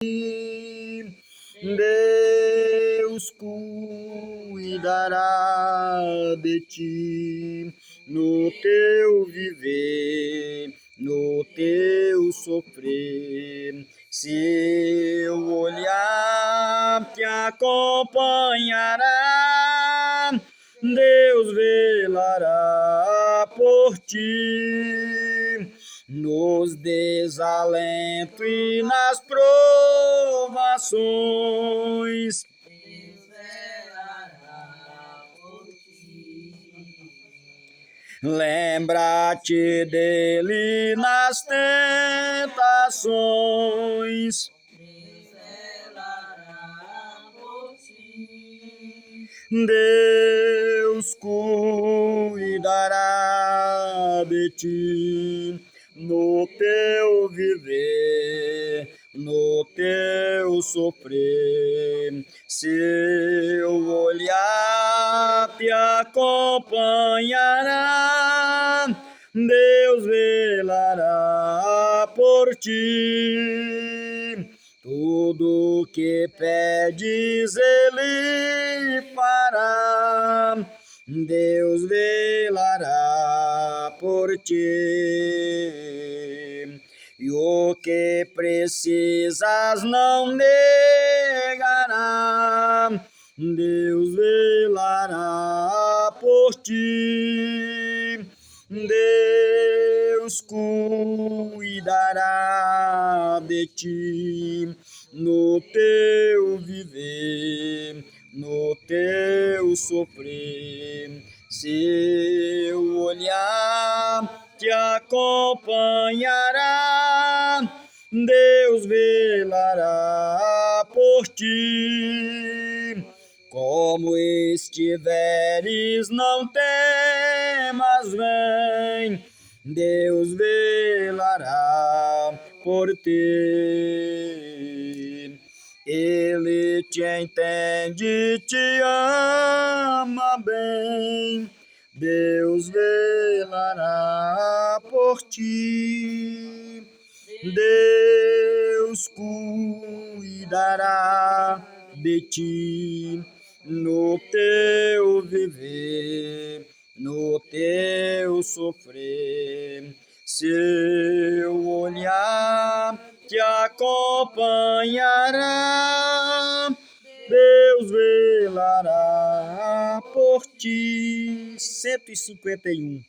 Deus cuidará de ti no teu viver, no teu sofrer. Seu olhar te acompanhará, Deus velará por ti nos desalentos e nas provações. Lembra-te dele nas tentações. Deus cuidará de ti no teu viver, no teu sofrer. Seu olhar te acompanhará, Deus velará por ti. Tudo que pedes Ele fará, Deus velará por ti. E o que precisas não negará, Deus velará por ti. Deus cuidará de ti no teu viver, no teu sofrer. Seu olhar te acompanhará, Deus velará por ti. Como estiveres, não temas, vem, Deus velará por ti. Ele te entende, te ama bem, Deus velará por ti. Deus cuidará de ti no teu viver, no teu sofrer. Seu olhar te acompanhará, Deus velará por ti. 151.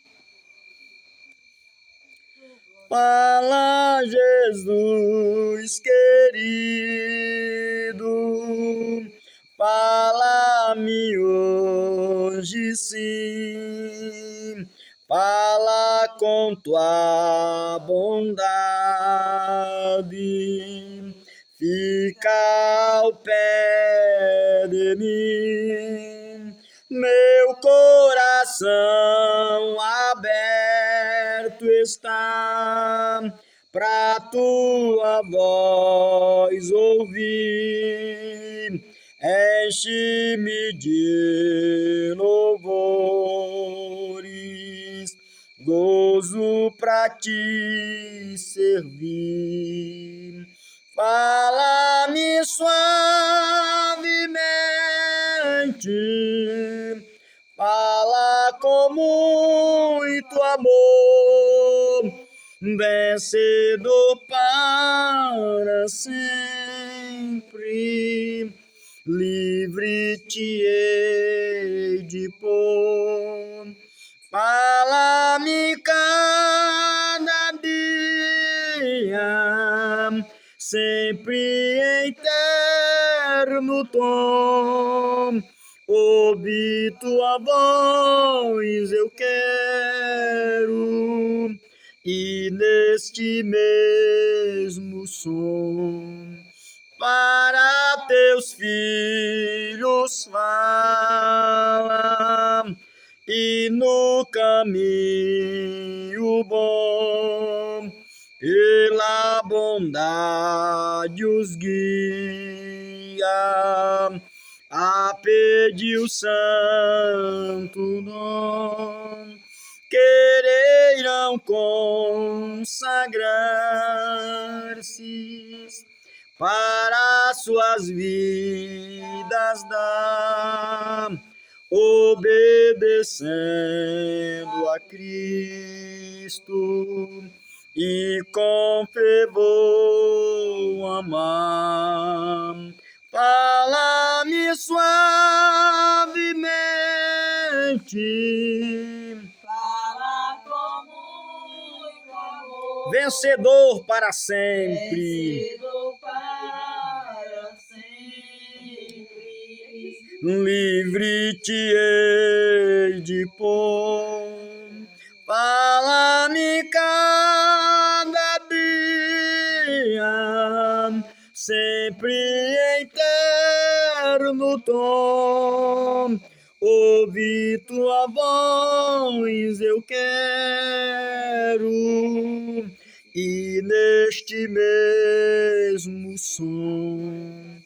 Fala, Jesus querido, fala-me hoje sim, fala com tua bondade, fica ao pé de mim, meu coração aberto está pra tua voz ouvir, enche-me de louvores, gozo pra te servir. Fala-me suavemente, fala com muito amor, vencedor para sempre, livre te hei de pôr. Fala-me cada dia, sempre em terno tom, ouvi tua voz eu quero, e neste mesmo som, para teus filhos fala, e no caminho bom, pela bondade os guia, a pedir o santo nome, quererão consagrar-se para suas vidas dar, obedecendo a Cristo e com fervor amar. Fala-me suavemente, Fala com muito amor, vencedor para sempre, vencedor para sempre. livre-te hei de pôr. Fala-me cada dia, sempre em eterno tom. Ouvi tua voz eu quero, e neste mesmo som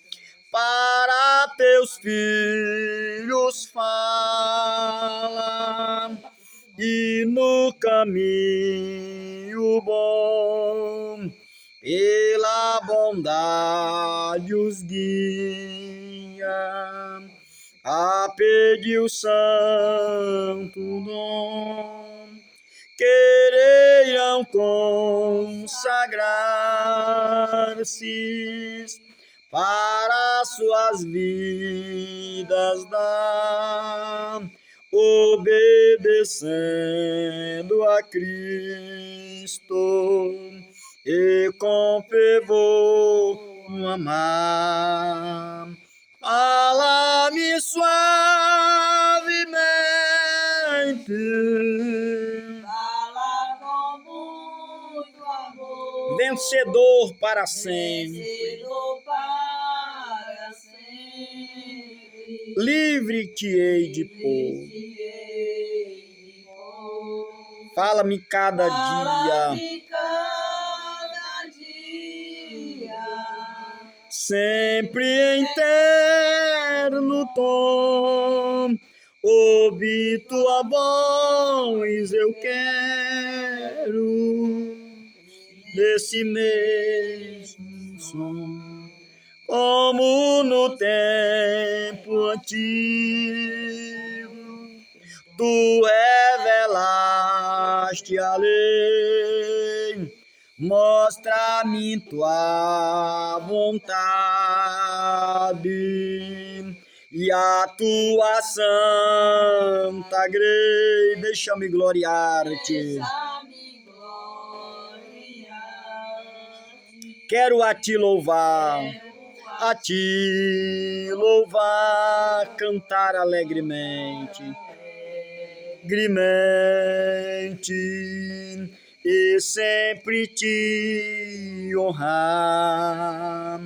para teus filhos fala, e no caminho bom pela bondade os guia, a pedir o santo dom, queiram consagrar-se para suas vidas dar, obedecendo a Cristo e com fervor amar. Fala-me suavemente, Fala com muito amor, vencedor para sempre, vencedor para sempre. livre-te hei de pôr. Livre-te pôr. Fala-me cada dia, Fala-me cada dia, sempre em eterno tom. Ouvi tua voz eu quero, desse mesmo som, como no tempo antigo, tu revelaste a lei, mostra-me tua vontade e a tua santa grei. Deixa-me gloriar-te, deixa-me gloriar-te. quero a ti louvar, a ti louvar, cantar alegremente, e sempre te honrar.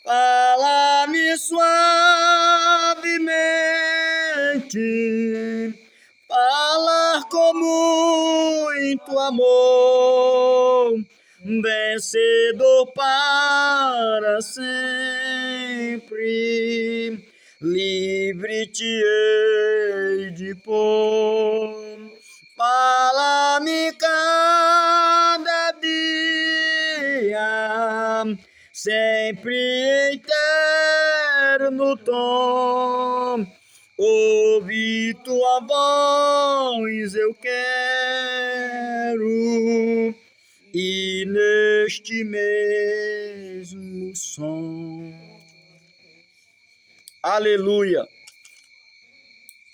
Fala-me suavemente, falar com muito amor, vencedor para sempre, livre-te hei de pôr. Fala-me cada dia, sempre em eterno tom. Ouvi tua voz eu quero, e neste mesmo som. Aleluia!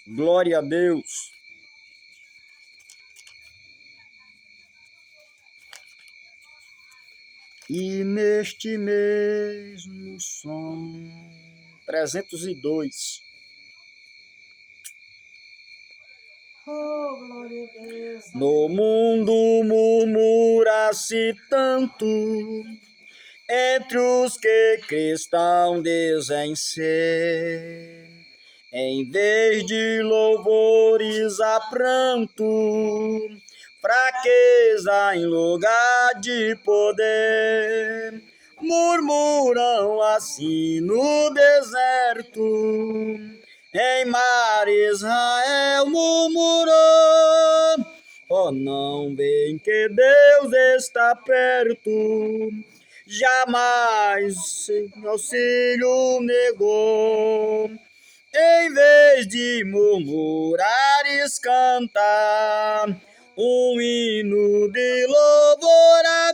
Glória a Deus! E neste mesmo som. 302. Oh, glória a Deus. No mundo murmura-se tanto entre os que cristão dizem ser, em vez de louvores há pranto, fraqueza em lugar de poder. Murmuram assim no deserto, em mar Israel murmurou. Oh, não veem que Deus está perto, jamais auxílio negou. Em vez de murmurares, cantar um hino de louvor a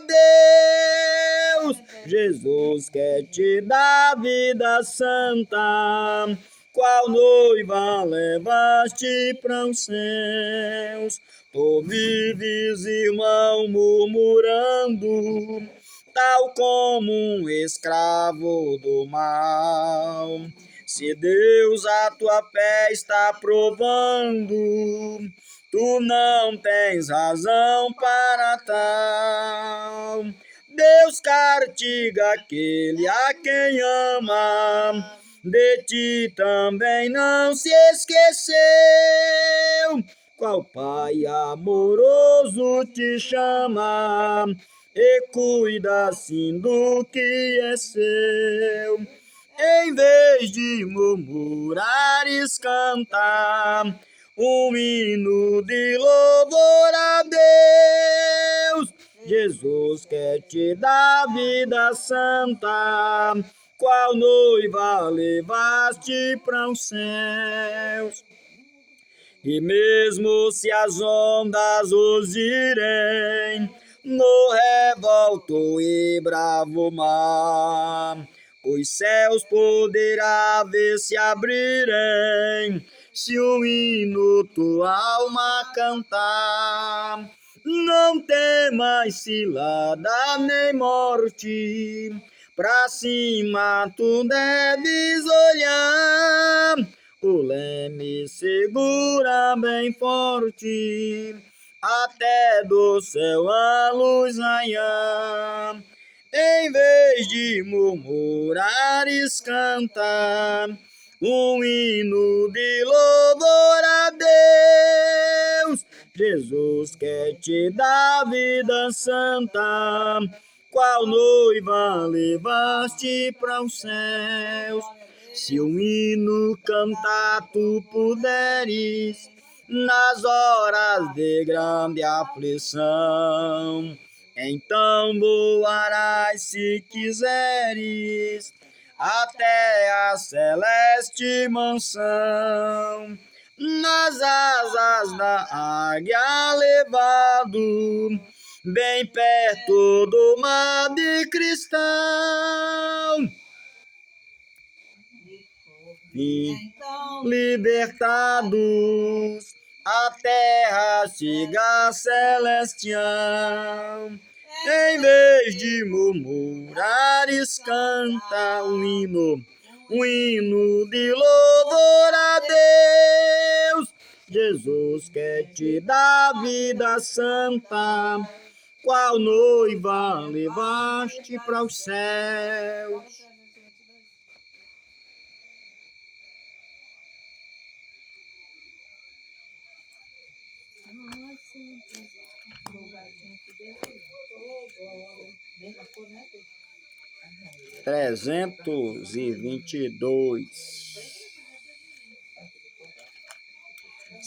Deus. Jesus quer te dar vida santa, qual noiva levaste para os céus. Tu vives, irmão, murmurando, tal como um escravo do mal. Se Deus a tua fé está provando, tu não tens razão para tal. Deus castiga aquele a quem ama, de ti também não se esqueceu. Qual Pai amoroso te chama e cuida assim do que é seu. Em vez de murmurares, cantar um hino de louvor a Deus. Jesus quer te dar vida santa, qual noiva levaste para os céus. E mesmo se as ondas os irem no revolto e bravo mar, os céus poderá ver se abrirem, se um hino tua alma cantar. Não temas cilada nem morte, pra cima tu deves olhar. O leme segura bem forte, até do céu a luz raiar. Em vez de murmurares, cantar um hino de louvor a Deus. Jesus quer te dar vida santa, qual noiva levaste para os céus. Se um hino cantar tu puderes, nas horas de grande aflição, então voarás se quiseres até a celeste mansão. Nas asas da águia levado, bem perto do mar de cristal. E Então, libertados, a terra chega celestial. Em vez de murmurares, canta um hino de louvor a Deus. Jesus quer te dar vida santa, qual noiva levaste para os céus. Trezentos e 22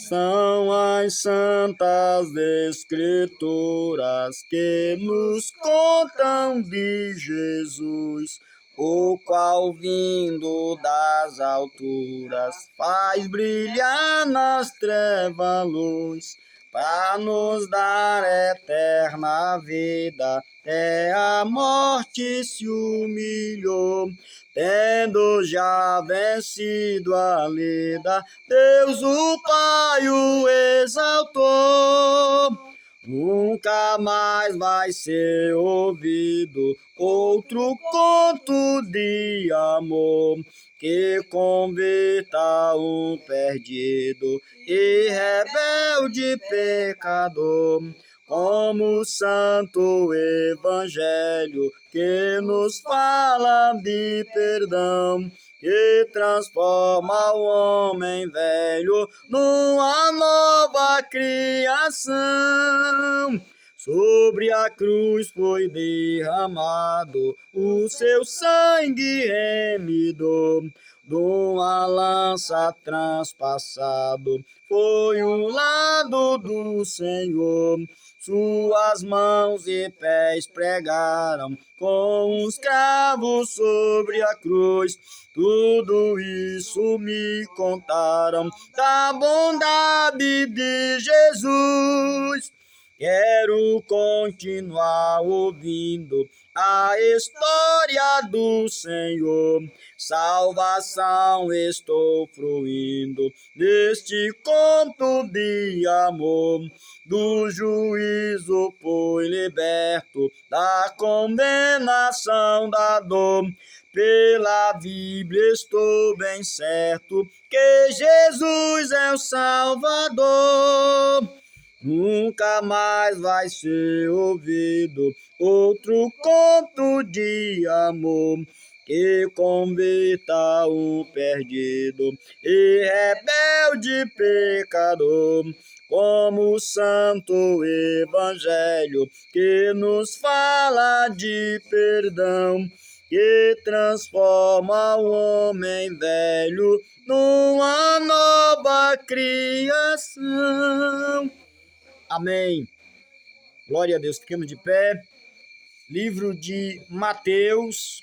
são as santas escrituras que nos contam de Jesus, o qual vindo das alturas faz brilhar nas trevas luz, para nos dar eterna vida. Até a morte se humilhou, tendo já vencido a lida, Deus o Pai o exaltou. Nunca mais vai ser ouvido outro conto de amor que converta um perdido e rebelde pecador, como o santo evangelho que nos fala de perdão, que transforma o homem velho numa nova criação. Sobre a cruz foi derramado o seu sangue remidor. de uma lança transpassado foi o lado do Senhor. Suas mãos e pés pregaram com os cravos sobre a cruz. Tudo isso me contaram da bondade de Jesus. Quero continuar ouvindo a história do Senhor. Salvação estou fruindo neste conto de amor. Do juízo fui liberto, da condenação da dor. Pela Bíblia estou bem certo que Jesus é o Salvador. Nunca mais vai ser ouvido outro conto de amor que converta o perdido e rebelde pecador, como o santo evangelho que nos fala de perdão, que transforma o homem velho numa nova criação. Amém. Glória a Deus. Fiquemos de pé. Livro de Mateus,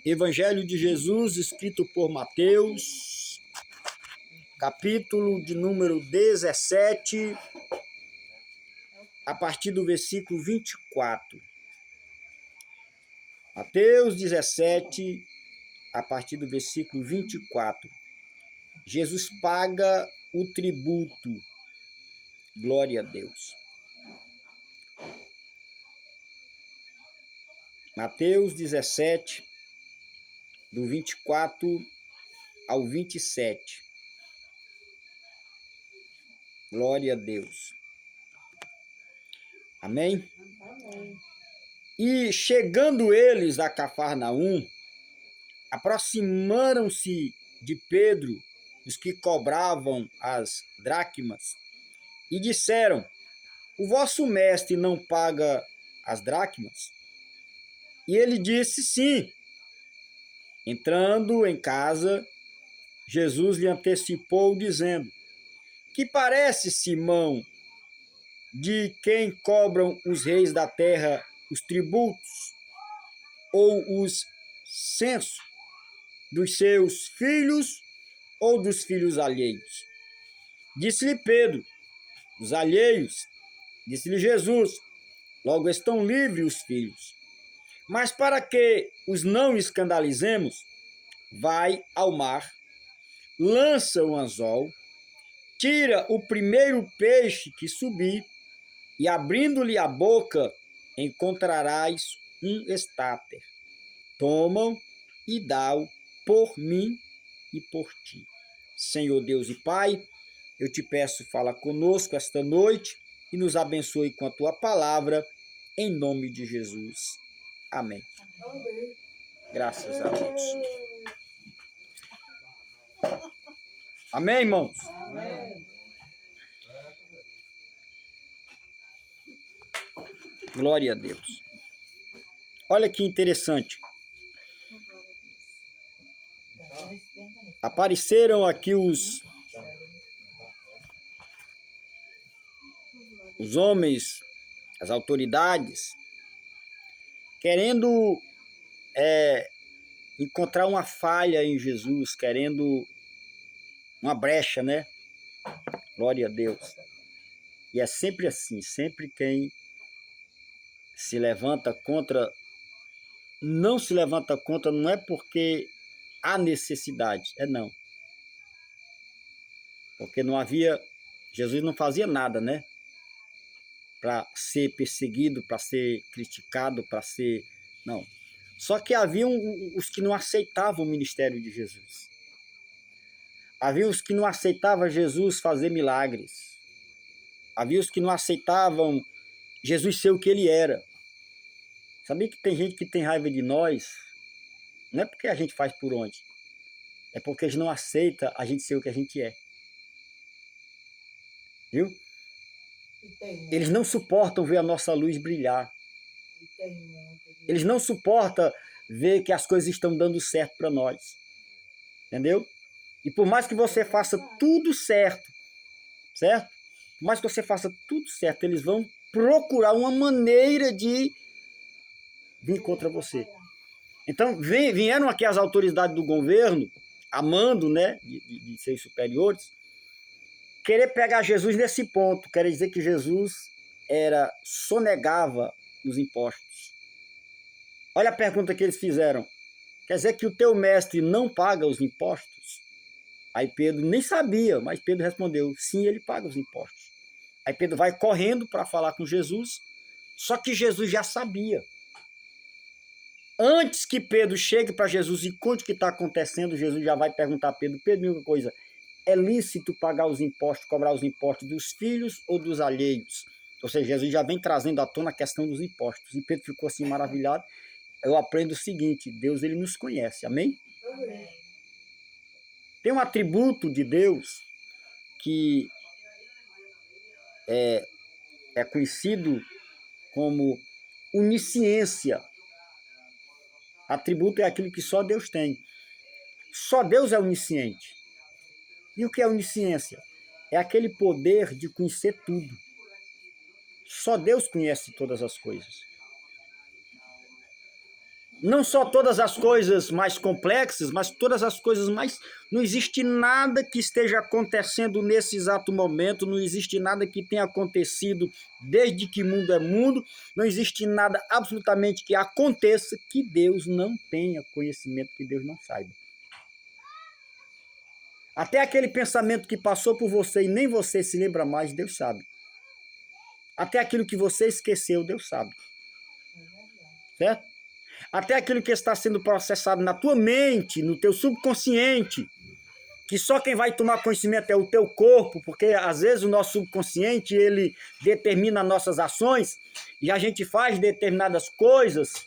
Evangelho de Jesus, escrito por Mateus, capítulo de número 17, a partir do versículo 24. Mateus 17, a partir do versículo 24. Jesus paga o tributo. Glória a Deus. Mateus 17, do 24 ao 27. Glória a Deus. Amém? Amém. E chegando eles a Cafarnaum, aproximaram-se de Pedro os que cobravam as dracmas e disseram: o vosso mestre não paga as dracmas? E ele disse: sim. Entrando em casa, Jesus lhe antecipou, dizendo: que parece, Simão, de quem cobram os reis da terra os tributos ou os censos, dos seus filhos ou dos filhos alheios? Disse-lhe Pedro: os alheios. Disse-lhe Jesus: logo estão livres os filhos. Mas para que os não escandalizemos, vai ao mar, lança o anzol, tira o primeiro peixe que subir, e abrindo-lhe a boca, encontrarás um estáter. Tomam e dá-o por mim e por ti. Senhor Deus e Pai, eu te peço, fala conosco esta noite e nos abençoe com a tua palavra, em nome de Jesus. Amém. Graças a Deus. Amém, irmãos? Amém. Glória a Deus. Olha que interessante. Apareceram aqui os homens, as autoridades, querendo encontrar uma falha em Jesus, querendo uma brecha, né? Glória a Deus. E é sempre assim, sempre quem se levanta contra, não se levanta contra, não é porque há necessidade, não. Porque não havia, Jesus não fazia nada, né? Para ser perseguido, para ser criticado, para ser... Não. Só que haviam os que não aceitavam o ministério de Jesus. Havia os que não aceitavam Jesus fazer milagres. Havia os que não aceitavam Jesus ser o que ele era. Sabia que tem gente que tem raiva de nós? Não é porque a gente faz por onde. É porque eles não aceitam a gente ser o que a gente é. Viu? Eles não suportam ver a nossa luz brilhar. Eles não suportam ver que as coisas estão dando certo para nós. Entendeu? E por mais que você faça tudo certo, certo? Por mais que você faça tudo certo, eles vão procurar uma maneira de vir contra você. Então, vieram aqui as autoridades do governo, a mando, né, de seus superiores, querer pegar Jesus nesse ponto. Quer dizer que Jesus sonegava os impostos. Olha a pergunta que eles fizeram. Quer dizer que o teu mestre não paga os impostos? Aí Pedro nem sabia, mas Pedro respondeu, sim, ele paga os impostos. Aí Pedro vai correndo para falar com Jesus, só que Jesus já sabia. Antes que Pedro chegue para Jesus e conte o que está acontecendo, Jesus já vai perguntar a Pedro, Pedro, uma coisa, é lícito pagar os impostos, cobrar os impostos dos filhos ou dos alheios? Ou seja, Jesus já vem trazendo à tona a questão dos impostos. E Pedro ficou assim maravilhado. Eu aprendo o seguinte, Deus ele nos conhece, amém? Amém. Tem um atributo de Deus que é conhecido como onisciência. Atributo é aquilo que só Deus tem. Só Deus é onisciente. E o que é onisciência? É aquele poder de conhecer tudo. Só Deus conhece todas as coisas. Não só todas as coisas mais complexas, mas todas as coisas mais... Não existe nada que esteja acontecendo nesse exato momento, não existe nada que tenha acontecido desde que mundo é mundo, não existe nada absolutamente que aconteça que Deus não tenha conhecimento, que Deus não saiba. Até aquele pensamento que passou por você e nem você se lembra mais, Deus sabe. Até aquilo que você esqueceu, Deus sabe. Certo? Até aquilo que está sendo processado na tua mente, no teu subconsciente, que só quem vai tomar conhecimento é o teu corpo, porque às vezes o nosso subconsciente, ele determina nossas ações, e a gente faz determinadas coisas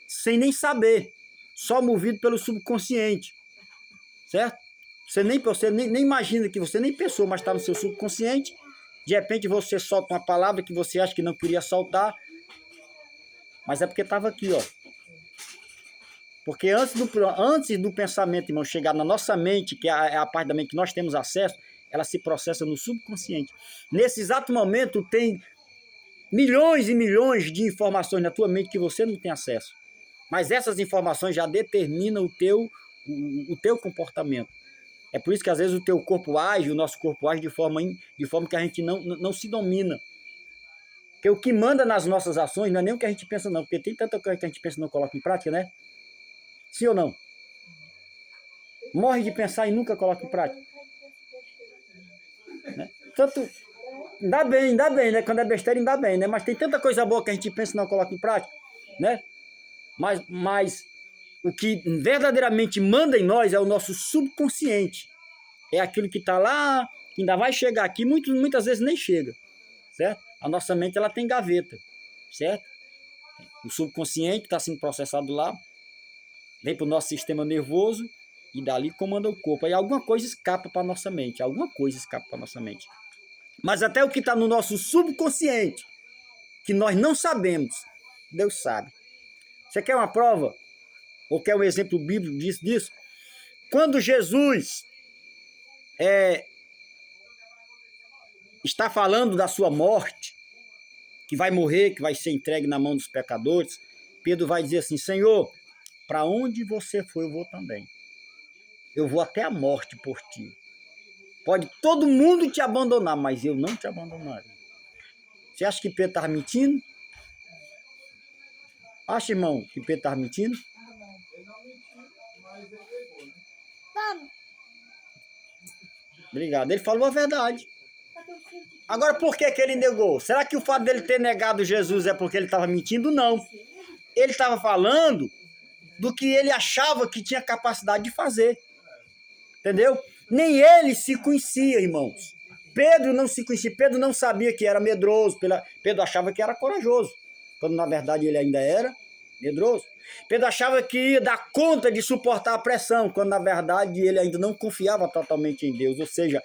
sem nem saber, só movido pelo subconsciente, certo? Você nem imagina que você nem pensou, mas está no seu subconsciente, de repente você solta uma palavra que você acha que não queria soltar, mas é porque estava aqui, ó. Porque antes do pensamento, irmão, chegar na nossa mente, que é a parte da mente que nós temos acesso, ela se processa no subconsciente. Nesse exato momento, tem milhões e milhões de informações na tua mente que você não tem acesso. Mas essas informações já determinam o teu comportamento. É por isso que às vezes o teu corpo age, o nosso corpo age de forma que a gente não se domina. Porque o que manda nas nossas ações não é nem o que a gente pensa não, porque tem tanta coisa que a gente pensa e não coloca em prática, né? Sim ou não? Morre de pensar e nunca coloca em prática. Né? Tanto, ainda bem, né? Quando é besteira, ainda bem, né? Mas tem tanta coisa boa que a gente pensa e não coloca em prática, né? Mas o que verdadeiramente manda em nós é o nosso subconsciente. É aquilo que está lá, que ainda vai chegar aqui, muitas vezes nem chega, certo? A nossa mente, ela tem gaveta, certo? O subconsciente está sendo processado lá, vem para o nosso sistema nervoso e dali comanda o corpo. Aí alguma coisa escapa para a nossa mente, Mas até o que está no nosso subconsciente, que nós não sabemos, Deus sabe. Você quer uma prova? Ou quer um exemplo bíblico disso? Quando Jesus está falando da sua morte, que vai morrer, que vai ser entregue na mão dos pecadores, Pedro vai dizer assim, Senhor, para onde você for, eu vou também. Eu vou até a morte por ti. Pode todo mundo te abandonar, mas eu não te abandonarei. Você acha que Pedro estava mentindo? Acha, irmão, que Pedro estava mentindo? Obrigado. Ele falou a verdade. Agora, por que ele negou? Será que o fato dele ter negado Jesus é porque ele estava mentindo? Não. Ele estava falando do que ele achava que tinha capacidade de fazer. Entendeu? Nem ele se conhecia, irmãos. Pedro não se conhecia. Pedro não sabia que era medroso. Pedro achava que era corajoso. Quando, na verdade, ele ainda era medroso. Pedro achava que ia dar conta de suportar a pressão. Quando, na verdade, ele ainda não confiava totalmente em Deus. Ou seja,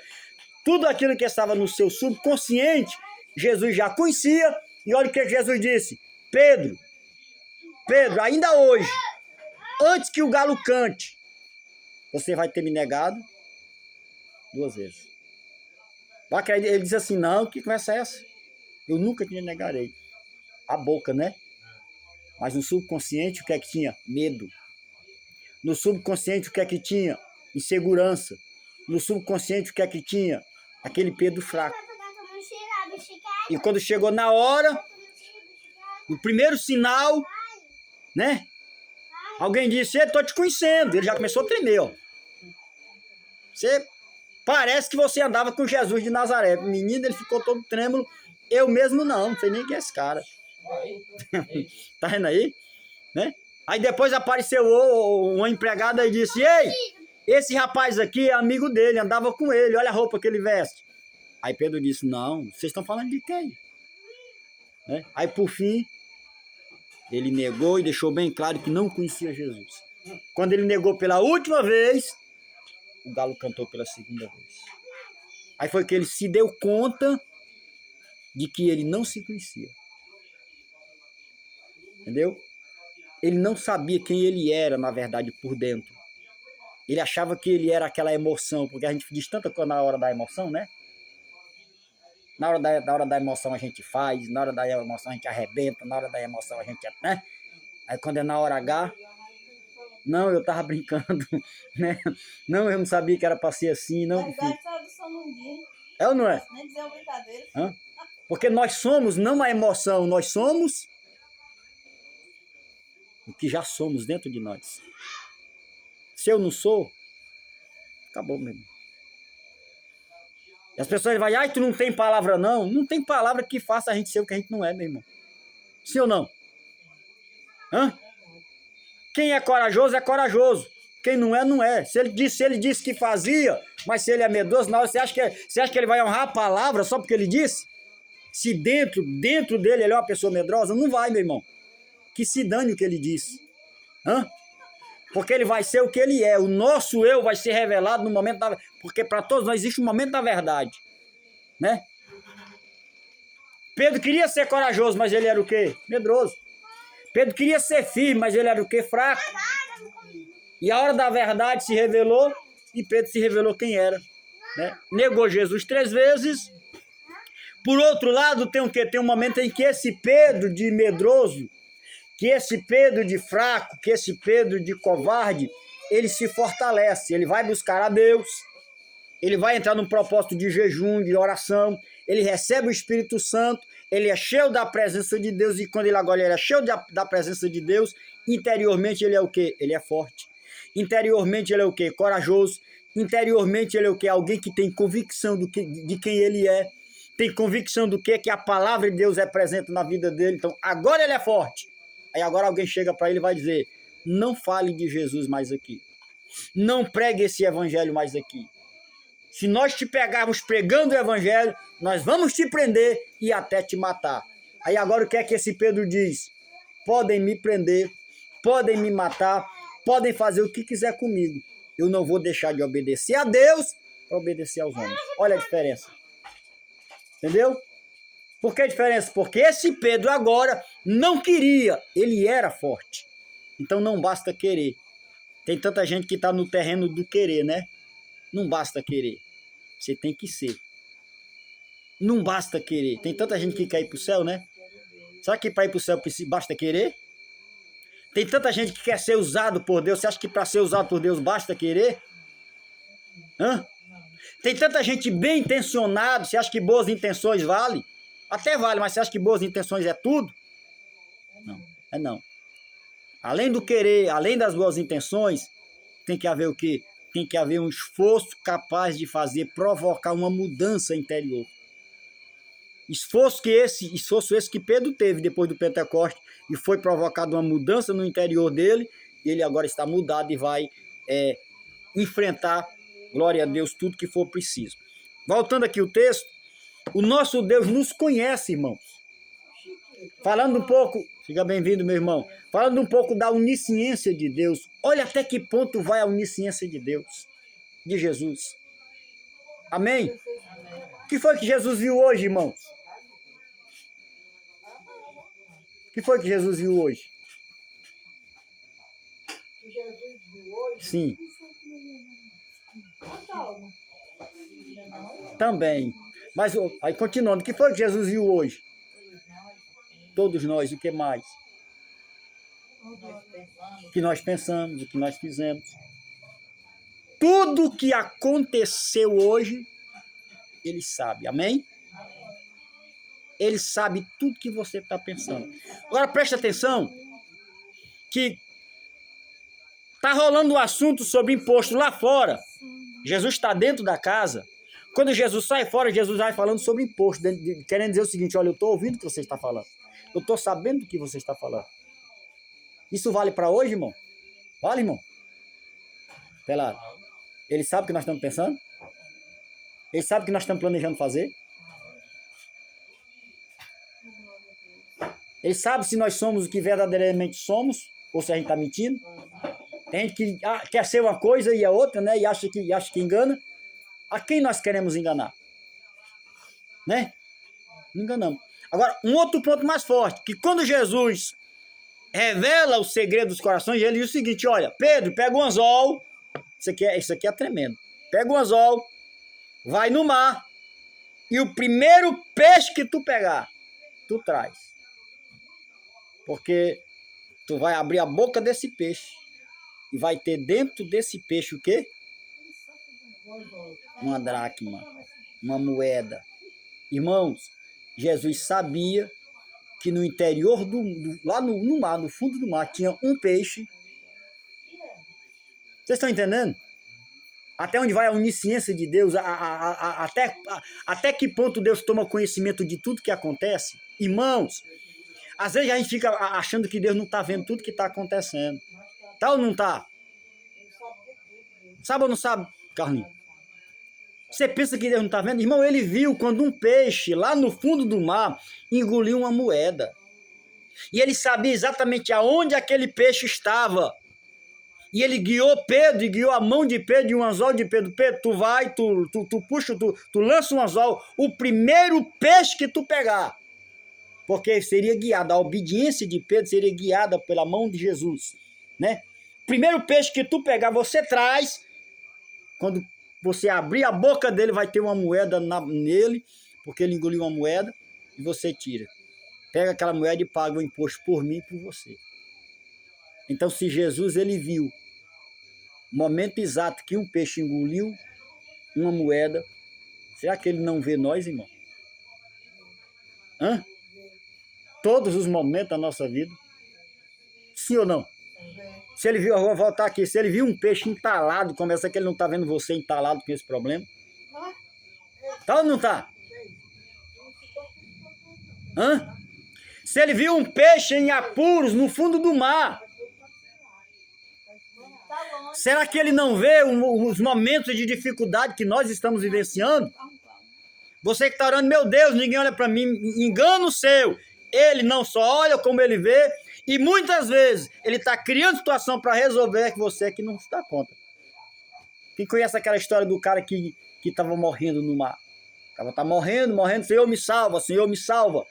tudo aquilo que estava no seu subconsciente, Jesus já conhecia. E olha o que Jesus disse. Pedro, ainda hoje, antes que o galo cante, você vai ter me negado 2 vezes. Ele diz assim, não, que conversa é essa? Eu nunca te negarei. A boca, né? Mas no subconsciente, o que é que tinha? Medo. No subconsciente, o que é que tinha? Insegurança. No subconsciente, o que é que tinha? Aquele Pedro fraco. E quando chegou na hora, no primeiro sinal, né? Alguém disse, eu tô te conhecendo. Ele já começou a tremer, ó. Parece que você andava com Jesus de Nazaré. O menino, ele ficou todo trêmulo. Eu mesmo não sei nem quem é esse cara. Tá vendo aí? Né? Aí depois apareceu uma empregada e disse, ei, esse rapaz aqui é amigo dele, andava com ele, olha a roupa que ele veste. Aí Pedro disse, não, vocês estão falando de quem? Né? Aí por fim, ele negou e deixou bem claro que não conhecia Jesus. Quando ele negou pela última vez, o galo cantou pela segunda vez. Aí foi que ele se deu conta de que ele não se conhecia. Entendeu? Ele não sabia quem ele era, na verdade, por dentro. Ele achava que ele era aquela emoção, porque a gente diz tanta coisa na hora da emoção, né? Na hora da emoção a gente faz, na hora da emoção a gente arrebenta, na hora da emoção a gente... né? Aí quando é na hora H, não, eu tava brincando, né? Não, eu não sabia que era pra ser assim, não. É ou não é? Nem dizer uma brincadeira. Hã? Porque nós somos não a emoção, nós somos o que já somos dentro de nós. Se eu não sou, acabou mesmo. E as pessoas vão, ai, tu não tem palavra não? Não tem palavra que faça a gente ser o que a gente não é, meu irmão. Sim ou não? Hã? Quem é corajoso é corajoso. Quem não é, não é. Se ele disse que fazia, mas se ele é medroso, na hora, você acha que ele vai honrar a palavra só porque ele disse? Se dentro dele ele é uma pessoa medrosa, não vai, meu irmão. Que se dane o que ele disse. Hã? Porque ele vai ser o que ele é. O nosso eu vai ser revelado no momento da... Porque para todos nós existe um momento da verdade. Né? Pedro queria ser corajoso, mas ele era o quê? Medroso. Pedro queria ser firme, mas ele era o quê? Fraco. E a hora da verdade se revelou, e Pedro se revelou quem era. Né? Negou Jesus 3 vezes. Por outro lado, tem o quê? Tem um momento em que esse Pedro de medroso, que esse Pedro de fraco, que esse Pedro de covarde, ele se fortalece, ele vai buscar a Deus, ele vai entrar num propósito de jejum, de oração, ele recebe o Espírito Santo, ele é cheio da presença de Deus, e quando ele agora é cheio da presença de Deus, interiormente ele é o quê? Ele é forte. Interiormente ele é o quê? Corajoso. Interiormente ele é o quê? Alguém que tem convicção de quem ele é, tem convicção do que a palavra de Deus é presente na vida dele, então agora ele é forte. Aí agora alguém chega para ele e vai dizer, não fale de Jesus mais aqui. Não pregue esse evangelho mais aqui. Se nós te pegarmos pregando o evangelho, nós vamos te prender e até te matar. Aí agora o que é que esse Pedro diz? Podem me prender, podem me matar, podem fazer o que quiser comigo. Eu não vou deixar de obedecer a Deus para obedecer aos homens. Olha a diferença. Entendeu? Por que a diferença? Porque esse Pedro agora não queria, ele era forte. Então não basta querer. Tem tanta gente que está no terreno do querer, né? Não basta querer. Você tem que ser. Não basta querer. Tem tanta gente que quer ir para o céu, né? Será que para ir para o céu basta querer? Tem tanta gente que quer ser usado por Deus. Você acha que para ser usado por Deus basta querer? Hã? Tem tanta gente bem intencionada. Você acha que boas intenções valem? Até vale, mas você acha que boas intenções é tudo? Não, é não. Além do querer, além das boas intenções, tem que haver o quê? Tem que haver um esforço capaz de provocar uma mudança interior. Esforço esse que Pedro teve depois do Pentecostes, e foi provocado uma mudança no interior dele, ele agora está mudado e vai enfrentar, glória a Deus, tudo que for preciso. Voltando aqui o texto, o nosso Deus nos conhece, irmãos. Falando um pouco, fica bem-vindo, meu irmão. Falando um pouco da onisciência de Deus. Olha até que ponto vai a onisciência de Deus, de Jesus. Amém? O que foi que Jesus viu hoje, irmãos? O que foi que Jesus viu hoje? Sim. Também. Mas aí continuando, o que foi que Jesus viu hoje? Todos nós, o que mais? O que nós pensamos, o que nós fizemos. Tudo que aconteceu hoje, ele sabe, amém? Ele sabe tudo que você está pensando. Agora preste atenção que está rolando um assunto sobre imposto lá fora. Jesus está dentro da casa. Quando Jesus sai fora, Jesus vai falando sobre imposto, querendo dizer o seguinte: olha, eu estou ouvindo o que você está falando. Eu estou sabendo o que você está falando. Isso vale para hoje, irmão? Vale, irmão? Pelado. Ele sabe o que nós estamos pensando? Ele sabe o que nós estamos planejando fazer? Ele sabe se nós somos o que verdadeiramente somos ou se a gente está mentindo? Tem gente que quer ser uma coisa e é outra, né? E acha que engana. A quem nós queremos enganar? Né? Não enganamos. Agora, um outro ponto mais forte, que quando Jesus revela o segredo dos corações, ele diz o seguinte: olha, Pedro, pega um anzol, isso aqui é tremendo, pega um anzol, vai no mar, e o primeiro peixe que tu pegar, tu traz. Porque tu vai abrir a boca desse peixe, e vai ter dentro desse peixe o quê? Uma dracma, uma moeda. Irmãos, Jesus sabia que no interior lá no mar, no fundo do mar, tinha um peixe. Vocês estão entendendo? Até onde vai a onisciência de Deus, até que ponto Deus toma conhecimento de tudo que acontece? Irmãos, às vezes a gente fica achando que Deus não está vendo tudo que está acontecendo. Tá ou não tá? Sabe ou não sabe, Carlinhos? Você pensa que Deus não está vendo? Irmão, ele viu quando um peixe lá no fundo do mar engoliu uma moeda. E ele sabia exatamente aonde aquele peixe estava. E ele guiou Pedro, e guiou a mão de Pedro e um anzol de Pedro. Pedro, tu vai, tu puxa, tu lança um anzol, o primeiro peixe que tu pegar. Porque seria guiado, a obediência de Pedro seria guiada pela mão de Jesus, né? Primeiro peixe que tu pegar, você traz. Quando você abrir a boca dele, vai ter uma moeda nele, porque ele engoliu uma moeda, e você tira. Pega aquela moeda e paga o imposto por mim e por você. Então, se Jesus ele viu o momento exato que um peixe engoliu uma moeda, será que ele não vê nós, irmão? Hã? Todos os momentos da nossa vida? Sim ou não? Se ele viu, eu vou voltar aqui, se ele viu um peixe entalado, começa que ele não está vendo você entalado com esse problema? Tá ou não tá? Hã? Se ele viu um peixe em apuros no fundo do mar, será que ele não vê os momentos de dificuldade que nós estamos vivenciando? Você que está orando, meu Deus, ninguém olha para mim, engano seu. Ele não só olha como ele vê, e muitas vezes ele está criando situação para resolver que você que não se dá conta. Quem conhece aquela história do cara que estava morrendo no mar? O cara está morrendo, Senhor me salva, Senhor me salva.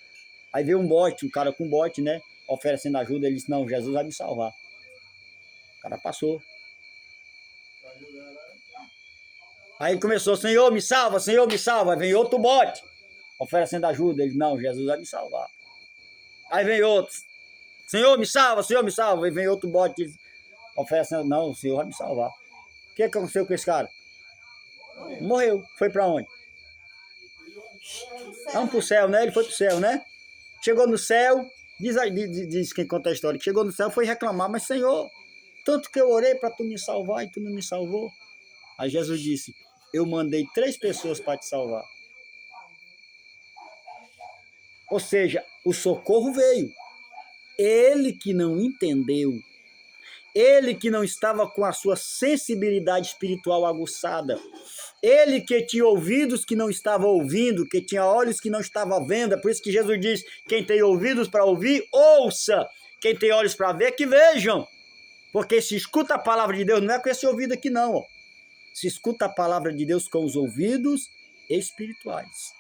Aí veio um bote, um cara com um bote, né? Oferecendo ajuda, ele disse, não, Jesus vai me salvar. O cara passou. Aí ele começou, Senhor me salva, Senhor me salva. Aí vem outro bote, oferecendo ajuda. Ele, não, Jesus vai me salvar. Aí vem outro, Senhor me salva, Senhor me salva. Aí vem outro bote, oferecendo, não, o Senhor vai me salvar. O que aconteceu com esse cara? Morreu. Foi para onde? Vamos pro céu, né? Ele foi pro céu, né? Chegou no céu, diz quem conta a história, que chegou no céu, foi reclamar, mas Senhor, tanto que eu orei para tu me salvar e tu não me salvou. Aí Jesus disse, eu mandei 3 pessoas para te salvar. Ou seja, o socorro veio. Ele que não entendeu, ele que não estava com a sua sensibilidade espiritual aguçada, ele que tinha ouvidos que não estava ouvindo, que tinha olhos que não estava vendo. É por isso que Jesus diz, quem tem ouvidos para ouvir, ouça. Quem tem olhos para ver, que vejam. Porque se escuta a palavra de Deus, não é com esse ouvido aqui não, ó. Se escuta a palavra de Deus com os ouvidos espirituais.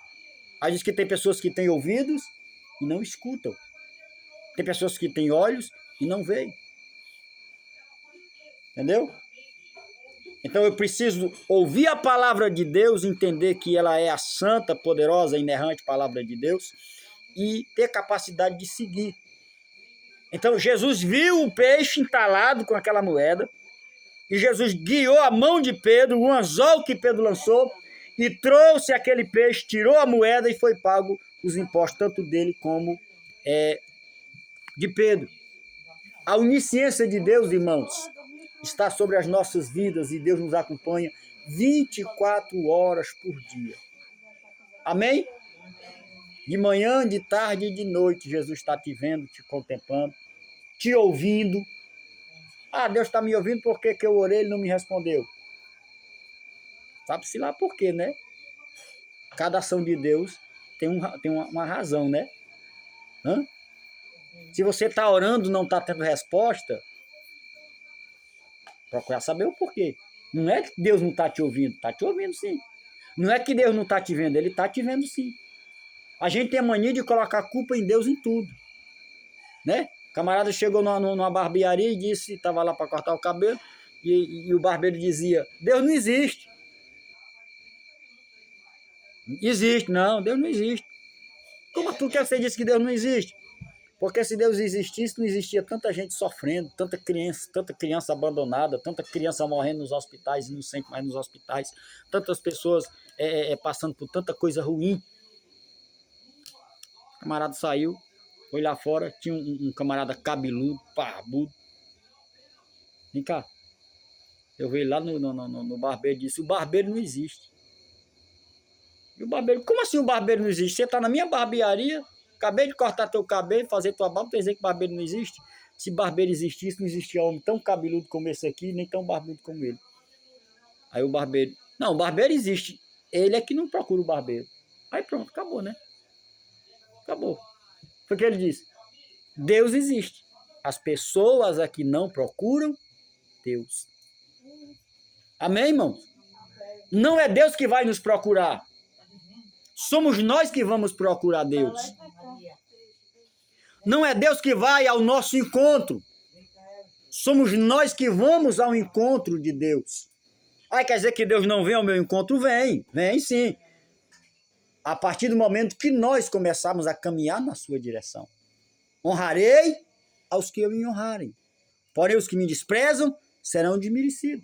Aí diz que tem pessoas que têm ouvidos e não escutam. Tem pessoas que têm olhos e não veem. Entendeu? Então eu preciso ouvir a palavra de Deus, entender que ela é a santa, poderosa, inerrante palavra de Deus e ter capacidade de seguir. Então Jesus viu o peixe entalado com aquela moeda e Jesus guiou a mão de Pedro, o anzol que Pedro lançou e trouxe aquele peixe, tirou a moeda e foi pago os impostos, tanto dele como de Pedro. A onisciência de Deus, irmãos, está sobre as nossas vidas e Deus nos acompanha 24 horas por dia. Amém? De manhã, de tarde e de noite, Jesus está te vendo, te contemplando, te ouvindo. Ah, Deus está me ouvindo porque que eu orei e ele não me respondeu. Sabe-se lá por quê, né? Cada ação de Deus tem uma razão, né? Se você está orando e não está tendo resposta, procurar saber o porquê. Não é que Deus não está te ouvindo, está te ouvindo sim. Não é que Deus não está te vendo, ele está te vendo sim. A gente tem a mania de colocar culpa em Deus em tudo, né? O camarada chegou numa barbearia e disse, estava lá para cortar o cabelo, e o barbeiro dizia, Deus não existe. Existe, não, Deus não existe. Como por que você disse que Deus não existe? Porque se Deus existisse, não existia tanta gente sofrendo, tanta criança abandonada, tanta criança morrendo nos hospitais e não sente mais nos hospitais, tantas pessoas passando por tanta coisa ruim. O camarada saiu, foi lá fora, tinha um camarada cabeludo, barbudo. Vem cá. Eu vi lá no barbeiro e disse, o barbeiro não existe. E o barbeiro, como assim o barbeiro não existe? Você está na minha barbearia, acabei de cortar teu cabelo, fazer tua barba, quer dizer que barbeiro não existe? Se barbeiro existisse, não existia homem tão cabeludo como esse aqui, nem tão barbudo como ele. Aí o barbeiro, não, o barbeiro existe, ele é que não procura o barbeiro. Aí pronto, acabou, né? Acabou. Foi o que ele disse, Deus existe. As pessoas aqui não procuram Deus. Amém, irmãos? Não é Deus que vai nos procurar. Somos nós que vamos procurar Deus. Não é Deus que vai ao nosso encontro. Somos nós que vamos ao encontro de Deus. Aí quer dizer que Deus não vem ao meu encontro? Vem sim. A partir do momento que nós começarmos a caminhar na sua direção. Honrarei aos que me honrarem. Porém os que me desprezam serão desmerecidos.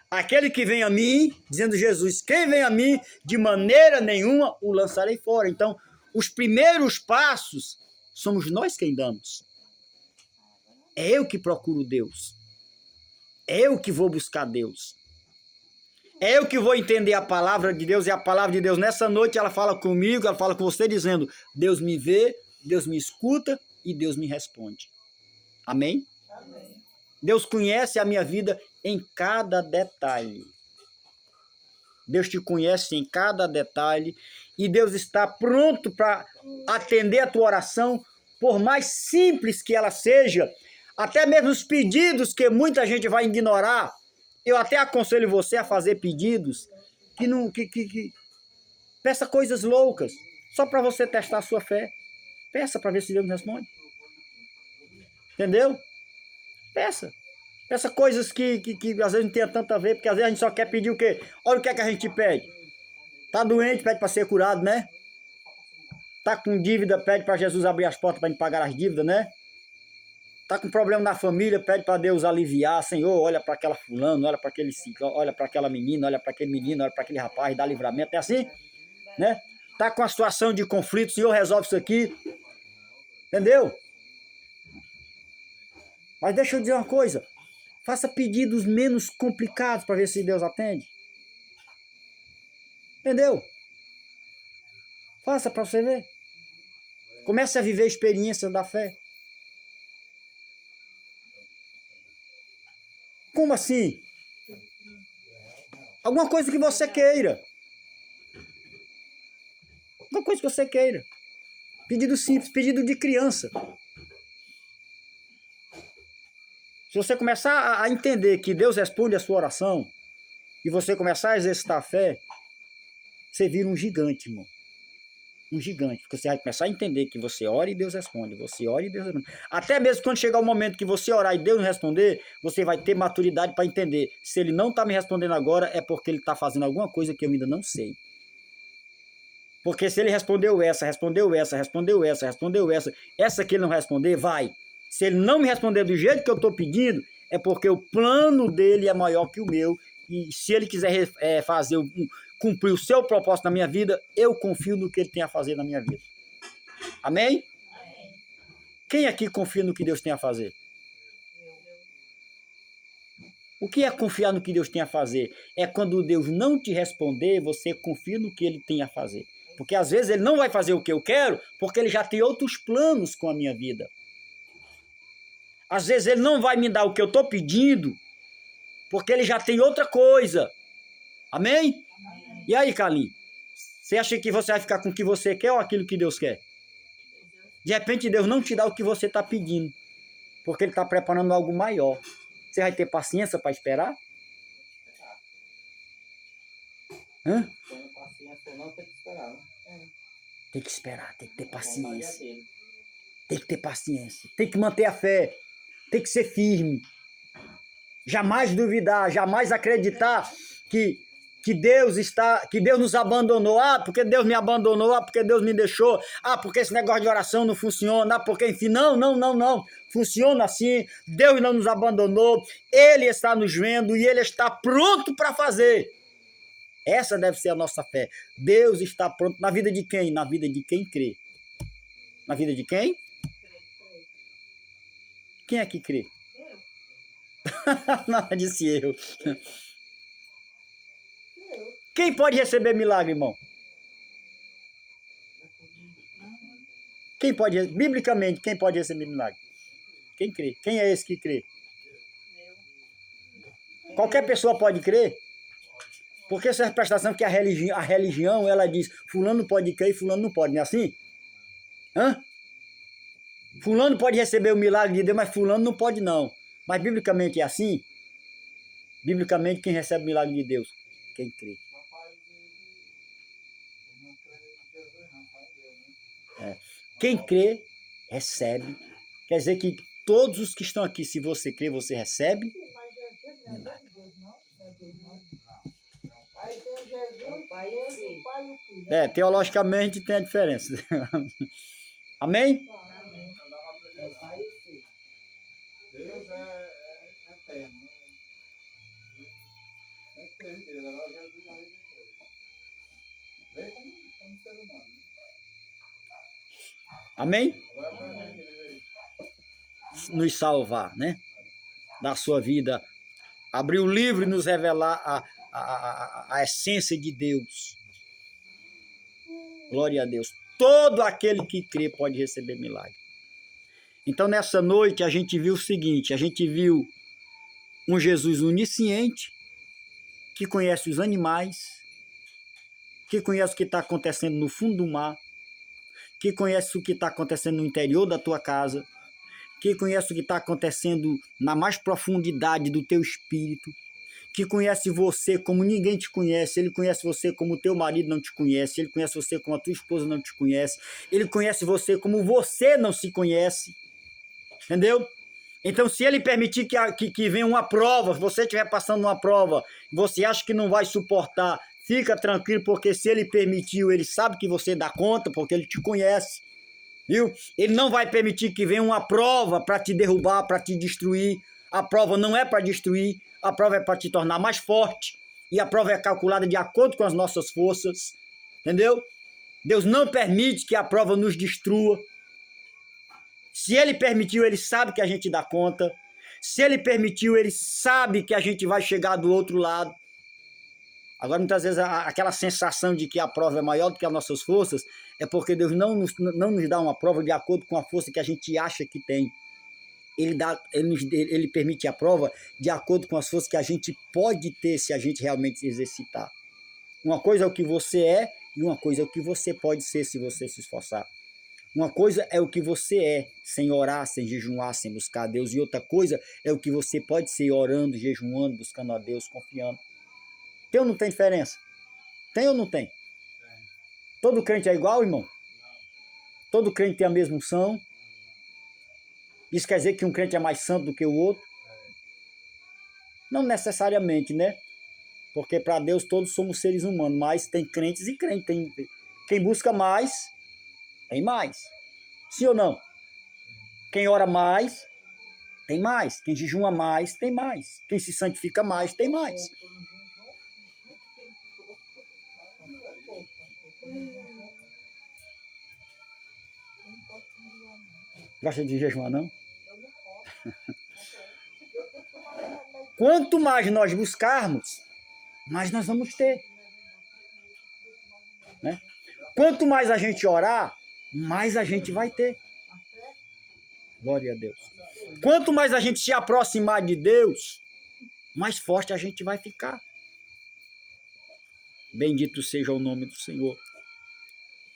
Aquele que vem a mim, dizendo Jesus, quem vem a mim, de maneira nenhuma o lançarei fora. Então, os primeiros passos somos nós quem damos. É eu que procuro Deus. É eu que vou buscar Deus. É eu que vou entender a palavra de Deus, e a palavra de Deus nessa noite ela fala comigo, ela fala com você dizendo, Deus me vê, Deus me escuta e Deus me responde. Amém? Amém. Deus conhece a minha vida em cada detalhe. Deus te conhece em cada detalhe e Deus está pronto para atender a tua oração, por mais simples que ela seja, até mesmo os pedidos que muita gente vai ignorar. Eu até aconselho você a fazer pedidos que peça coisas loucas, só para você testar a sua fé. Peça para ver se Deus responde. Entendeu? Peça. Peça coisas que às vezes não tem tanto a ver, porque às vezes a gente só quer pedir o quê? Olha o que é que a gente pede. Tá doente, pede para ser curado, né? Tá com dívida, pede para Jesus abrir as portas para gente pagar as dívidas, né? Tá com problema na família, pede para Deus aliviar. Senhor, olha para aquela fulano, olha para aquele ciclo, olha para aquela menina, olha para aquele menino, olha para aquele rapaz, dá livramento. É assim, né? Tá com uma situação de conflito, Senhor, resolve isso aqui. Entendeu? Mas deixa eu dizer uma coisa. Faça pedidos menos complicados para ver se Deus atende. Entendeu? Faça para você ver. Comece a viver a experiência da fé. Como assim? Alguma coisa que você queira. Alguma coisa que você queira. Pedido simples, pedido de criança. Se você começar a entender que Deus responde a sua oração e você começar a exercitar a fé, você vira um gigante, irmão. um gigante, porque você vai começar a entender que você ora e Deus responde, você ora e Deus responde. Até mesmo quando chegar o momento que você orar e Deus não responder, você vai ter maturidade para entender. Se ele não está me respondendo agora, é porque ele está fazendo alguma coisa que eu ainda não sei. Porque se ele respondeu essa que ele não responder, vai. Se ele não me responder do jeito que eu estou pedindo, é porque o plano dele é maior que o meu. E se ele quiser cumprir o seu propósito na minha vida, eu confio no que ele tem a fazer na minha vida. Amém? Quem aqui confia no que Deus tem a fazer? O que é confiar no que Deus tem a fazer? É quando Deus não te responder, você confia no que ele tem a fazer. Porque às vezes ele não vai fazer o que eu quero, porque ele já tem outros planos com a minha vida. Às vezes ele não vai me dar o que eu estou pedindo, porque ele já tem outra coisa. Amém? E aí, Carlinhos? Você acha que você vai ficar com o que você quer ou aquilo que Deus quer? De repente Deus não te dá o que você está pedindo, porque ele está preparando algo maior. Você vai ter paciência para esperar? Hã? Não, tem que esperar, né? Tem que esperar, tem que ter paciência. Tem que ter paciência. Tem que manter a fé. Tem que ser firme. Jamais duvidar, jamais acreditar que Deus nos abandonou. Ah, porque Deus me abandonou. Ah, porque Deus me deixou. Ah, porque esse negócio de oração não funciona. Ah, porque enfim, não. Funciona assim. Deus não nos abandonou. Ele está nos vendo e ele está pronto para fazer. Essa deve ser a nossa fé. Deus está pronto na vida de quem? Na vida de quem crê. Na vida de quem? Quem é que crê? Não, disse eu. Quem pode receber milagre, irmão? Biblicamente, quem pode receber milagre? Quem crê? Quem é esse que crê? Qualquer pessoa pode crer? Porque essa prestação que a religião, ela diz, fulano pode crer e fulano não pode, não é assim? Hã? Fulano pode receber o milagre de Deus, mas fulano não pode não. Mas biblicamente é assim? Biblicamente, quem recebe o milagre de Deus? Quem crê. Quem crê, recebe. Quer dizer que todos os que estão aqui, se você crê, você recebe. Teologicamente tem a diferença. Amém? Deus é eterno. Amém? Nos salvar, né? Da sua vida. Abrir o livro e nos revelar a essência de Deus. Glória a Deus. Todo aquele que crê pode receber milagre. Então, nessa noite, a gente viu o seguinte, a gente viu um Jesus onisciente, que conhece os animais, que conhece o que está acontecendo no fundo do mar, que conhece o que está acontecendo no interior da tua casa, que conhece o que está acontecendo na mais profundidade do teu espírito, que conhece você como ninguém te conhece, ele conhece você como o teu marido não te conhece, ele conhece você como a tua esposa não te conhece, ele conhece você como você não se conhece, entendeu? Então, se ele permitir que venha uma prova, se você estiver passando uma prova, você acha que não vai suportar, fica tranquilo, porque se ele permitiu, ele sabe que você dá conta, porque ele te conhece, viu? Ele não vai permitir que venha uma prova para te derrubar, para te destruir. A prova não é para destruir, a prova é para te tornar mais forte, e a prova é calculada de acordo com as nossas forças, entendeu? Deus não permite que a prova nos destrua. Se ele permitiu, ele sabe que a gente dá conta. Se ele permitiu, ele sabe que a gente vai chegar do outro lado. Agora, muitas vezes, aquela sensação de que a prova é maior do que as nossas forças é porque Deus não nos dá uma prova de acordo com a força que a gente acha que tem. Ele permite a prova de acordo com as forças que a gente pode ter se a gente realmente se exercitar. Uma coisa é o que você é e uma coisa é o que você pode ser se você se esforçar. Uma coisa é o que você é, sem orar, sem jejuar, sem buscar a Deus. E outra coisa é o que você pode ser orando, jejuando, buscando a Deus, confiando. Tem ou não tem diferença? Tem ou não tem? Todo crente é igual, irmão? Todo crente tem a mesma unção. Isso quer dizer que um crente é mais santo do que o outro? Não necessariamente, né? Porque para Deus todos somos seres humanos, mas tem crentes e crentes. Quem busca mais, tem mais. Sim ou não? Quem ora mais, tem mais. Quem jejuma mais, tem mais. Quem se santifica mais, tem mais. Gosta de jejuar, não? Quanto mais nós buscarmos, mais nós vamos ter. Né? Quanto mais a gente orar, mais a gente vai ter. Glória a Deus. Quanto mais a gente se aproximar de Deus, mais forte a gente vai ficar. Bendito seja o nome do Senhor.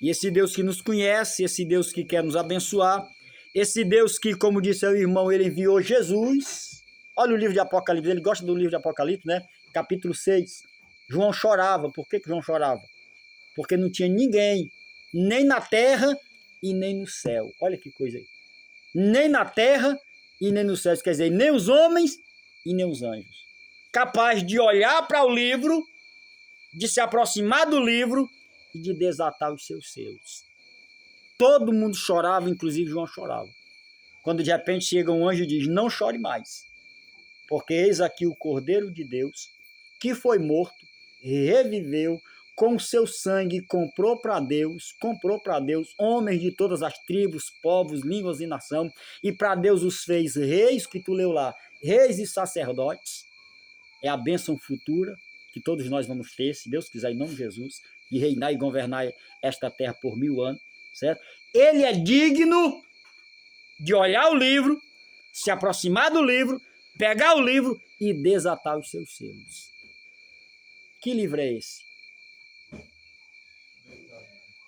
E esse Deus que nos conhece, esse Deus que quer nos abençoar, esse Deus que, como disse o irmão, ele enviou Jesus. Olha o livro de Apocalipse, ele gosta do livro de Apocalipse, né? Capítulo 6. João chorava. Por que João chorava? Porque não tinha ninguém, nem na terra e nem no céu. Olha que coisa aí. Nem na terra e nem no céu. Isso quer dizer, nem os homens e nem os anjos. Capaz de olhar para o livro, de se aproximar do livro e de desatar os seus selos. Todo mundo chorava, inclusive João chorava. Quando de repente chega um anjo e diz, não chore mais, porque eis aqui o Cordeiro de Deus, que foi morto, reviveu, com o seu sangue comprou para Deus homens de todas as tribos, povos, línguas e nação, e para Deus os fez reis, que tu leu lá, reis e sacerdotes. É a bênção futura que todos nós vamos ter, se Deus quiser, em nome de Jesus, de reinar e governar esta terra por 1000 anos, certo? Ele é digno de olhar o livro, se aproximar do livro, pegar o livro e desatar os seus selos. Que livro é esse?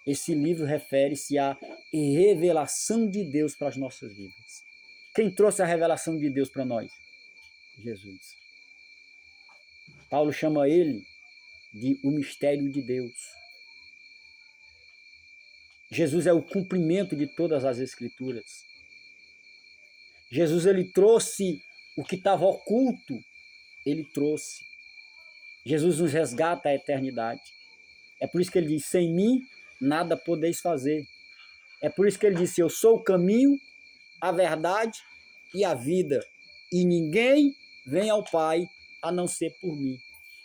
Esse livro refere-se à revelação de Deus para as nossas vidas. Quem trouxe a revelação de Deus para nós? Jesus. Paulo chama ele de o mistério de Deus. Jesus é o cumprimento de todas as Escrituras. Jesus, ele trouxe o que estava oculto, ele trouxe. Jesus nos resgata a eternidade. É por isso que ele diz, sem mim, nada podeis fazer. É por isso que ele disse, eu sou o caminho, a verdade e a vida. E ninguém vem ao Pai a não ser por mim.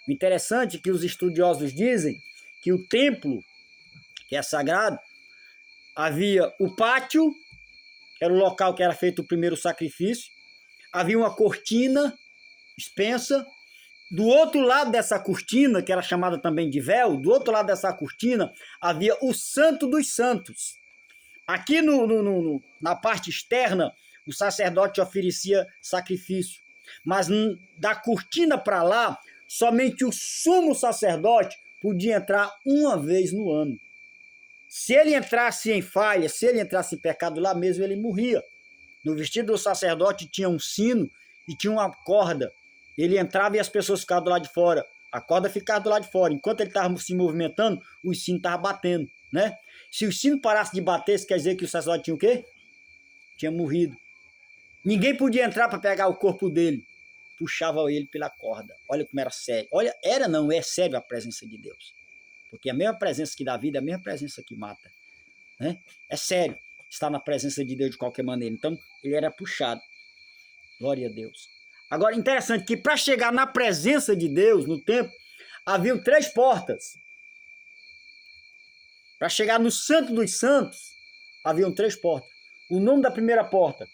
O interessante é que os estudiosos dizem que o templo, que é sagrado, havia o pátio, que era o local que era feito o primeiro sacrifício, havia uma cortina expensa, do outro lado dessa cortina, que era chamada também de véu, do outro lado dessa cortina havia o Santo dos Santos. Aqui na parte externa, o sacerdote oferecia sacrifício, mas da cortina para lá, somente o sumo sacerdote podia entrar uma vez no ano. Se ele entrasse em falha, se ele entrasse em pecado lá mesmo, ele morria. No vestido do sacerdote tinha um sino e tinha uma corda. Ele entrava e as pessoas ficavam do lado de fora. A corda ficava do lado de fora. Enquanto ele estava se movimentando, o sino estava batendo, né? Se o sino parasse de bater, isso quer dizer que o sacerdote tinha o quê? Tinha morrido. Ninguém podia entrar para pegar o corpo dele. Puxava ele pela corda. Olha como era sério. Olha, é sério a presença de Deus. Porque a mesma presença que dá vida é a mesma presença que mata. Né? É sério estar na presença de Deus de qualquer maneira. Então, ele era puxado. Glória a Deus. Agora, interessante que para chegar na presença de Deus, no templo, haviam 3 portas. Para chegar no Santo dos Santos, haviam 3 portas. O nome da primeira porta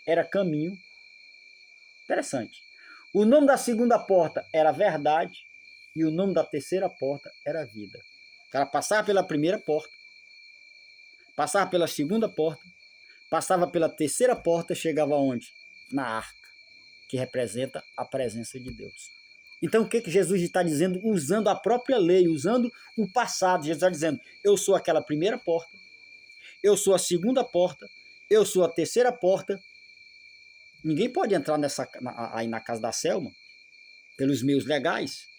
era Caminho. Interessante. O nome da segunda porta era Verdade. E o nome da terceira porta era Vida. O cara passava pela primeira porta, passava pela segunda porta, passava pela terceira porta, chegava onde? Na arca, que representa a presença de Deus. Então o que Jesus está dizendo? Usando a própria lei, usando o passado. Jesus está dizendo, eu sou aquela primeira porta, eu sou a segunda porta, eu sou a terceira porta. Ninguém pode entrar aí na casa da Selma, pelos meios legais,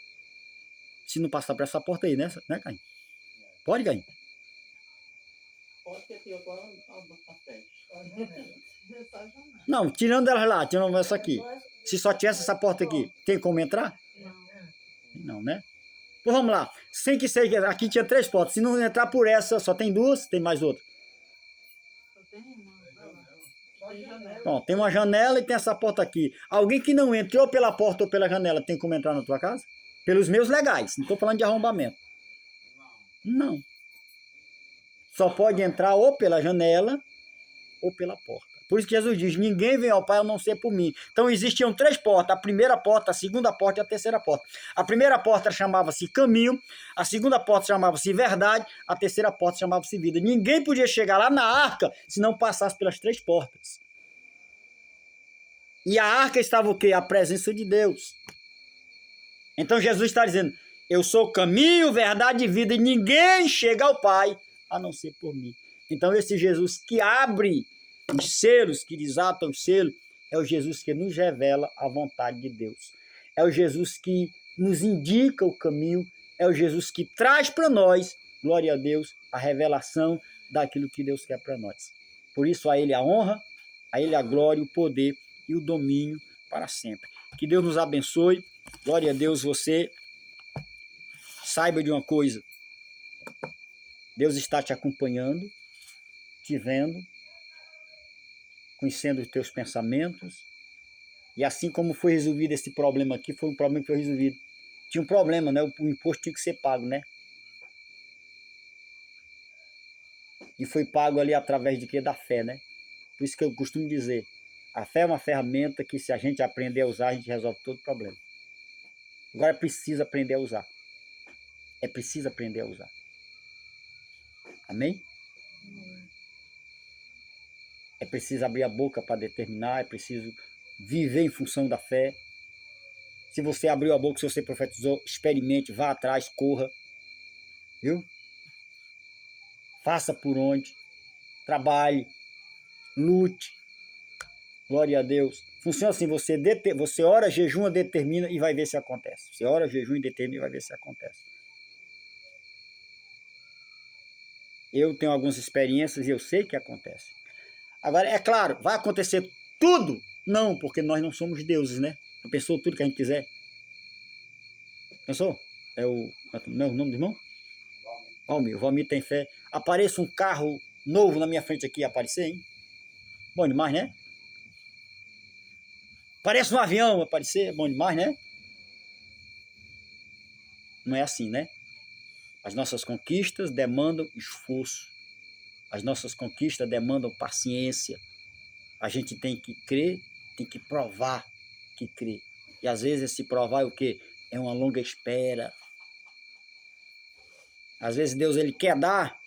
se não passar por essa porta aí, né Caim? Pode, Caim? Pode. Aqui tem outro lado, a frente. Não, tirando elas lá, tirando essa aqui. Se só tivesse essa porta aqui, tem como entrar? Não, né? Então vamos lá. Sem que seja. Aqui tinha 3 portas. Se não entrar por essa, só tem 2, tem mais outra. Bom, tem uma janela e tem essa porta aqui. Alguém que não entrou pela porta ou pela janela tem como entrar na tua casa? Pelos meus legais. Não estou falando de arrombamento. Não. Só pode entrar ou pela janela ou pela porta. Por isso que Jesus diz, ninguém vem ao Pai a não ser por mim. Então existiam 3 portas, a primeira porta, a segunda porta e a terceira porta. A primeira porta chamava-se caminho, a segunda porta chamava-se verdade, a terceira porta chamava-se vida. Ninguém podia chegar lá na arca se não passasse pelas 3 portas. E a arca estava o quê? A presença de Deus. Então Jesus está dizendo, eu sou o caminho, verdade e vida, e ninguém chega ao Pai a não ser por mim. Então esse Jesus que abre os selos, que desata os selos, é o Jesus que nos revela a vontade de Deus. É o Jesus que nos indica o caminho, é o Jesus que traz para nós, glória a Deus, a revelação daquilo que Deus quer para nós. Por isso a Ele a honra, a Ele a glória, o poder e o domínio para sempre. Que Deus nos abençoe, glória a Deus, você saiba de uma coisa, Deus está te acompanhando, te vendo, conhecendo os teus pensamentos, e assim como foi resolvido esse problema aqui, foi um problema que foi resolvido. Tinha um problema, né? O imposto tinha que ser pago, né? E foi pago ali através de quê? Da fé, né? Por isso que eu costumo dizer, a fé é uma ferramenta que se a gente aprender a usar, a gente resolve todo o problema. Agora é preciso aprender a usar. É preciso aprender a usar. Amém? É preciso abrir a boca para determinar, é preciso viver em função da fé. Se você abriu a boca, se você profetizou, experimente, vá atrás, corra. Viu? Faça por onde, trabalhe, lute. Glória a Deus. Funciona assim, você ora, jejuma, determina e vai ver se acontece. Você ora, jejuma e determina e vai ver se acontece. Eu tenho algumas experiências e eu sei que acontece. Agora, é claro, vai acontecer tudo? Não, porque nós não somos deuses, né? Já pensou tudo que a gente quiser? Pensou? Não é o nome do irmão? Valmir. O Valmir tem fé. Apareça um carro novo na minha frente aqui, aparecer, hein? Bom demais, né? Parece um avião aparecer, bom demais, né? Não é assim, né? As nossas conquistas demandam esforço. As nossas conquistas demandam paciência. A gente tem que crer, tem que provar que crê. E às vezes esse provar é o quê? É uma longa espera. Às vezes Deus ele quer dar,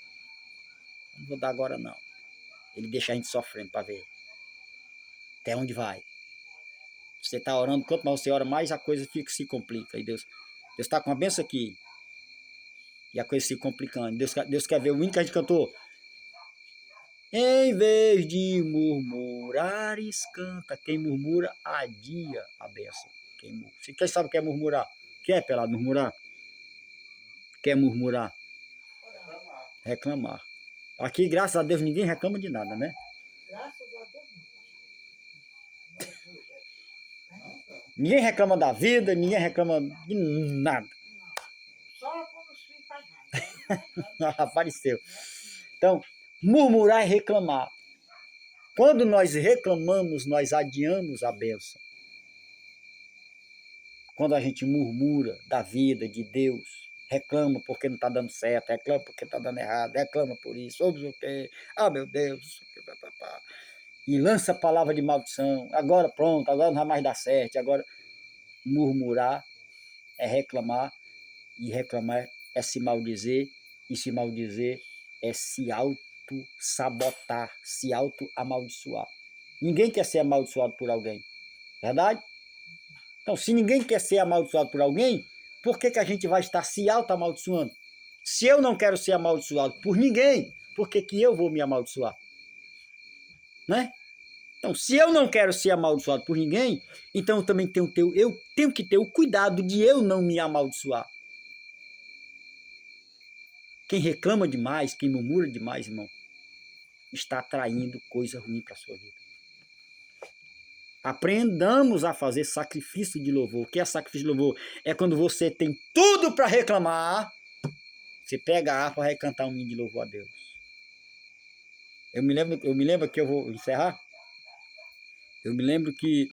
não vou dar agora não. Ele deixa a gente sofrendo para ver até onde vai. Você está orando, quanto mais você ora, mais a coisa se complica. E Deus está com uma benção aqui. E a coisa se complicando. Deus quer ver o hino que a gente cantou. Em vez de murmurares, canta. Quem murmura, adia a bênção. Quem sabe o que é murmurar? Quer, pelado, murmurar? Quer murmurar? Reclamar. Aqui, graças a Deus, ninguém reclama de nada, né? Graças a Deus. Ninguém reclama da vida, ninguém reclama de nada. Só quando os filhos fazem. Apareceu. Então, murmurar é reclamar. Quando nós reclamamos, nós adiamos a bênção. Quando a gente murmura da vida, de Deus, reclama porque não está dando certo, reclama porque está dando errado, reclama por isso, ou o quê? Ah, meu Deus, e lança a palavra de maldição. Agora pronto, agora não vai mais dar certo. Agora, murmurar é reclamar, e reclamar é se maldizer, e se maldizer é se auto-sabotar, se auto-amaldiçoar. Ninguém quer ser amaldiçoado por alguém, verdade? Então, se ninguém quer ser amaldiçoado por alguém, por que a gente vai estar se auto-amaldiçoando? Se eu não quero ser amaldiçoado por ninguém, por que eu vou me amaldiçoar? Né? Então, se eu não quero ser amaldiçoado por ninguém, então eu também tenho que ter o cuidado de eu não me amaldiçoar. Quem reclama demais, quem murmura demais, irmão, está atraindo coisa ruim para a sua vida. Aprendamos a fazer sacrifício de louvor. O que é sacrifício de louvor? É quando você tem tudo para reclamar, você pega a harpa e vai cantar um hino de louvor a Deus. Eu me lembro que eu vou encerrar. Eu me lembro que